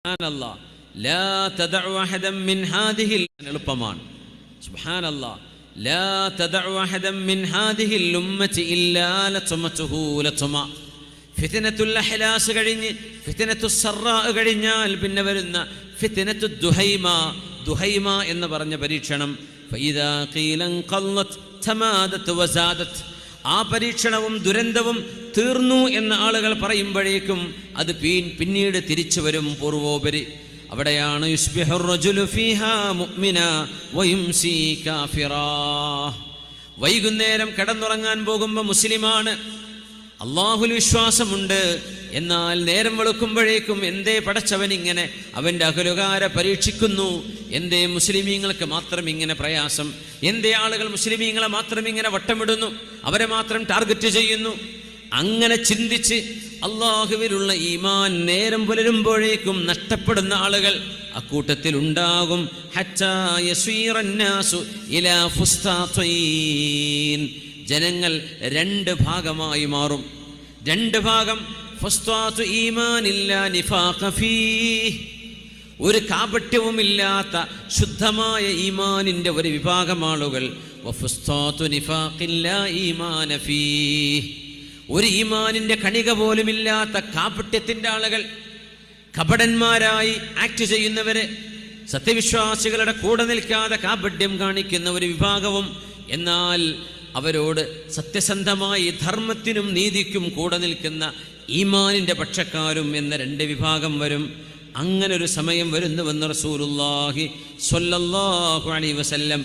സുബ്ഹാനല്ലാഹ് ലാ തദഉ അഹദൻ മിൻ ഹാദിഹിൽ എളുപ്പമാണ്. സുബ്ഹാനല്ലാഹ് ലാ തദഉ അഹദൻ മിൻ ഹാദിഹിൽ ഉമ്മത്തി ഇല്ലാ ലതമതുഹു ലതമ. ഫിത്നത്തുൽ അഹ്ലാസ് കഴിഞ്ഞ് ഫിത്നത്തുസ് സറാ കഴിഞ്ഞാൽ പിന്നെ വരുന്ന ഫിത്നത്തു ദുഹൈമ എന്ന് പറഞ്ഞ പരീക്ഷണം. ഫഇദാ ഖീലൻ ഖല്ലത് തമാദത് വസാദത്. ആ പരീക്ഷണവും ദുരന്തവും തീർന്നു എന്ന ആളുകൾ പറയുമ്പോഴേക്കും അത് പിന്നീട് തിരിച്ചു വരും പൂർവോപരി. അവിടെയാണ് യുസ്ബിഹുർ റജുലു ഫീഹാ മുഅ്മിന വയുംസി കാഫിറാ. വൈകുന്നേരം കിടന്നുറങ്ങാൻ പോകുമ്പോൾ മുസ്ലിമാണ്, അല്ലാഹുൽ വിശ്വാസമുണ്ട്, എന്നാൽ നേരം വെളുക്കുമ്പോഴേക്കും എന്തേ പടച്ചവൻ ഇങ്ങനെ അവൻ്റെ അഹലുകാരെ പരീക്ഷിക്കുന്നു, എന്തേ മുസ്ലിമീങ്ങൾക്ക് മാത്രം ഇങ്ങനെ പ്രയാസം, എന്തേ ആളുകൾ മുസ്ലിമീങ്ങളെ മാത്രം ഇങ്ങനെ വട്ടമിടുന്നു, അവരെ മാത്രം ടാർഗറ്റ് ചെയ്യുന്നു. അങ്ങനെ ചിന്തിച്ച് അള്ളാഹുവിലുള്ള ഈമാൻ നേരം പുലരുമ്പോഴേക്കും നഷ്ടപ്പെടുന്ന ആളുകൾ അക്കൂട്ടത്തിൽ ഉണ്ടാകും. ഹത്താ യസ്വീറന്നാസു ഇലാ ഫുസ്താത്തൈൻ. ജനങ്ങൾ രണ്ട് ഭാഗമായി മാറും. രണ്ട് ഭാഗം. ഫുസ്താത്തു ഈമാനില്ലാ നിഫാഖ ഫീഹ്. ഒരു കാപട്യവുമില്ലാത്ത ശുദ്ധമായ ഈമാനിന്റെ ഒരു വിഭാഗം ആളുകൾ. വഫുസ്താത്തു നിഫാഖില്ലാ ഈമാന ഫീഹ്. ഒരു ഈമാനിന്റെ കണിക പോലുമില്ലാത്ത കാപട്യത്തിന്റെ ആളുകൾ, കപടന്മാരായി ആക്ട് ചെയ്യുന്നവര്, സത്യവിശ്വാസികളുടെ കൂടെ നിൽക്കാതെ കാപട്യം കാണിക്കുന്ന ഒരു വിഭാഗവും, എന്നാൽ അവരോട് സത്യസന്ധമായി ധർമ്മത്തിനും നീതിക്കും കൂടെ നിൽക്കുന്ന ഈമാനിന്റെ പക്ഷക്കാരും എന്ന രണ്ട് വിഭാഗം വരും. അങ്ങനെ ഒരു സമയം വരുന്നുവെന്ന് റസൂലുള്ളാഹി സ്വല്ലല്ലാഹു അലൈഹി വസല്ലം